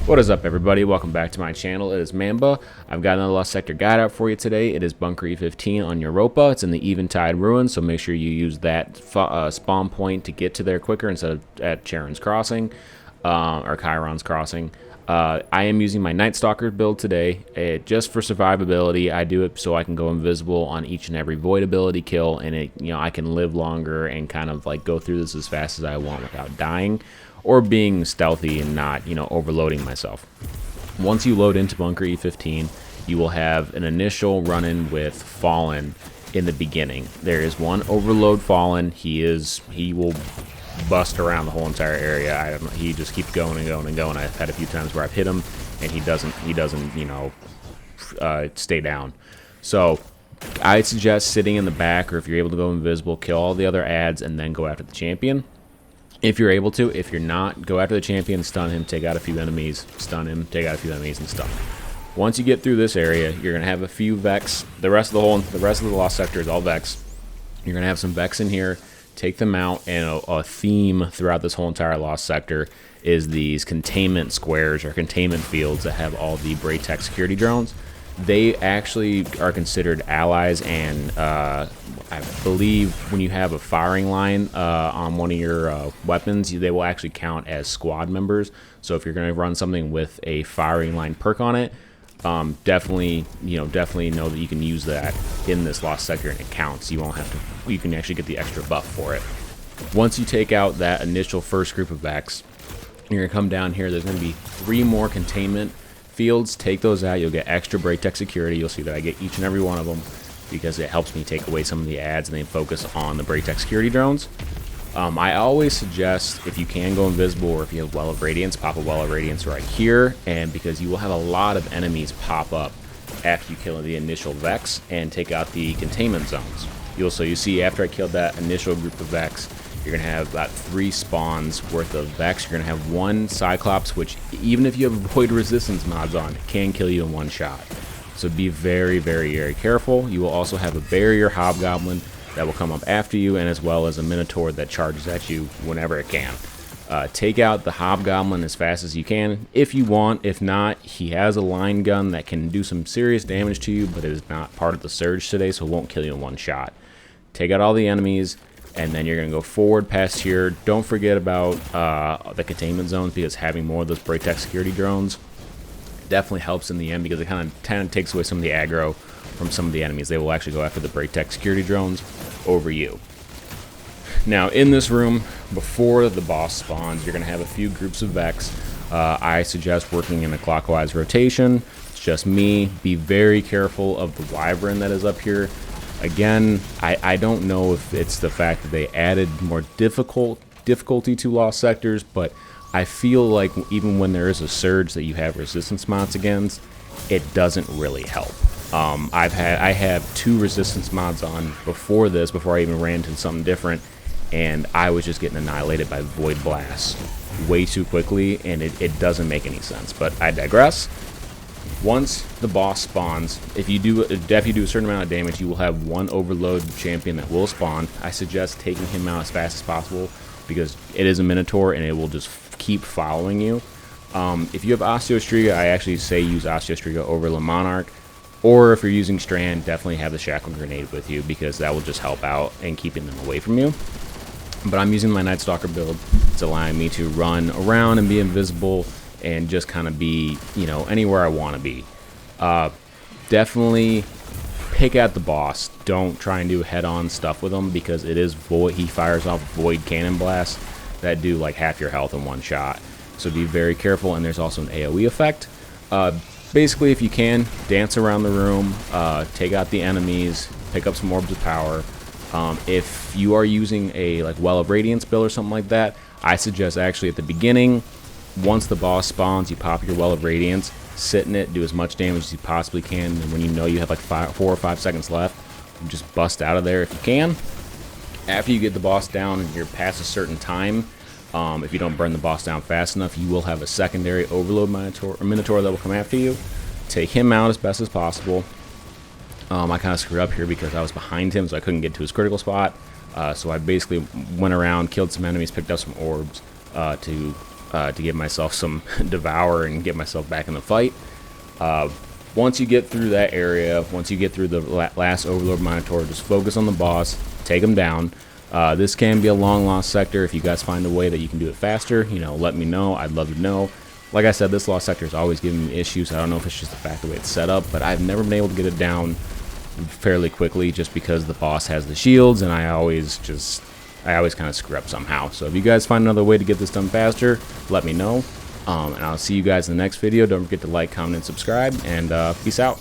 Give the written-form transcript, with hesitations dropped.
What is up, everybody? Welcome back to my channel. It is Mamba. I've got another Lost Sector guide out for you today. It is Bunker E15 on Europa. It's in the Eventide Ruins, so make sure you use that spawn point to get to there quicker instead of at Charon's Crossing or Chiron's Crossing. I am using my Night Stalker build today, just for survivability. I do it so I can go invisible on each and every void ability kill, and I can live longer and kind of like go through this as fast as I want without dying or being stealthy and not, overloading myself. Once you load into Bunker E15, you will have an initial run-in with Fallen in the beginning. There is one overload Fallen. He will bust around the whole entire area. I don't know. He just keeps going and going and going. I've had a few times where I've hit him and he doesn't stay down. So I suggest sitting in the back, or if you're able to go invisible, kill all the other ads and then go after the champion. If you're able to. If you're not, go after the champion, stun him, take out a few enemies, stun him, take out a few enemies, and stun him. Once you get through this area, you're gonna have a few Vex. The rest of the Lost Sector is all Vex. You're gonna have some Vex in here. Take them out, and a theme throughout this whole entire Lost Sector is these containment squares or containment fields that have all the Braytech security drones. They actually are considered allies, and I believe when you have a firing line on one of your weapons, they will actually count as squad members. So if you're going to run something with a firing line perk on it, definitely know that you can use that in this Lost Sector, and it counts. You won't have to. You can actually get the extra buff for it. Once you take out that initial first group of Vex, you're going to come down here. There's going to be 3 more containment fields. Take those out. You'll get extra Braytech security. You'll see that I get each and every one of them because it helps me take away some of the ads and then focus on the Braytech security drones. I always suggest, if you can go invisible, or if you have Well of Radiance, pop a Well of Radiance right here, and because you will have a lot of enemies pop up after you kill the initial Vex and take out the containment zones. You see after I killed that initial group of Vex, you're going to have about 3 spawns worth of Vex. You're going to have 1 Cyclops, which even if you have void resistance mods on, it can kill you in 1 shot. So be very, very, very careful. You will also have a barrier Hobgoblin that will come up after you, and as well as a Minotaur that charges at you whenever it can. Take out the Hobgoblin as fast as you can if you want. If not, he has a line gun that can do some serious damage to you, but it is not part of the surge today, so it won't kill you in 1 shot. Take out all the enemies, and then you're going to go forward past here. Don't forget about the containment zones, because having more of those Braytech security drones definitely helps in the end, because it kind of takes away some of the aggro from some of the enemies. They will actually go after the Braytech security drones over you. Now, in this room, before the boss spawns, you're going to have a few groups of Vex. I suggest working in a clockwise rotation. It's just me. Be very careful of the Wyvern that is up here. Again, I don't know if it's the fact that they added more difficulty to Lost Sectors, but I feel like even when there is a surge that you have resistance mods against, it doesn't really help. I have 2 resistance mods on before I even ran into something different, and I was just getting annihilated by Void Blasts way too quickly, and it doesn't make any sense. But I digress. Once the boss spawns, if you do a certain amount of damage, you will have 1 overload champion that will spawn. I suggest taking him out as fast as possible, because it is a Minotaur and it will just keep following you. If you have Osteostriga, I actually say use Osteostriga over the Monarch. Or if you're using Strand, definitely have the Shackle Grenade with you, because that will just help out in keeping them away from you. But I'm using my Night Stalker build. It's allowing me to run around and be invisible and just kind of be, anywhere I want to be. Definitely pick at the boss. Don't try and do head-on stuff with him, because it is void. He fires off void cannon blasts that do like half your health in 1 shot. So be very careful, and there's also an AoE effect. Basically, if you can, dance around the room, take out the enemies, pick up some orbs of power. If you are using a Well of Radiance build or something like that, I suggest actually at the beginning, once the boss spawns, you pop your Well of Radiance, sit in it, do as much damage as you possibly can, and when you know you have like 4 or 5 seconds left, you just bust out of there if you can. After you get the boss down and you're past a certain time, if you don't burn the boss down fast enough, you will have a secondary overload Minotaur that will come after you. Take him out as best as possible. I kind of screwed up here because I was behind him, so I couldn't get to his critical spot. So I basically went around, killed some enemies, picked up some orbs to to give myself some devour and get myself back in the fight. Once you get through that area, once you get through the last Overlord Minotaur, just focus on the boss, take him down. This can be a long lost sector. If you guys find a way that you can do it faster, you know, let me know. I'd love to know. Like I said, this lost sector is always giving me issues. I don't know if it's just the fact the way it's set up, but I've never been able to get it down fairly quickly just because the boss has the shields, and I always kind of screw up somehow. So if you guys find another way to get this done faster, let me know. And I'll see you guys in the next video. Don't forget to like, comment, and subscribe, and peace out.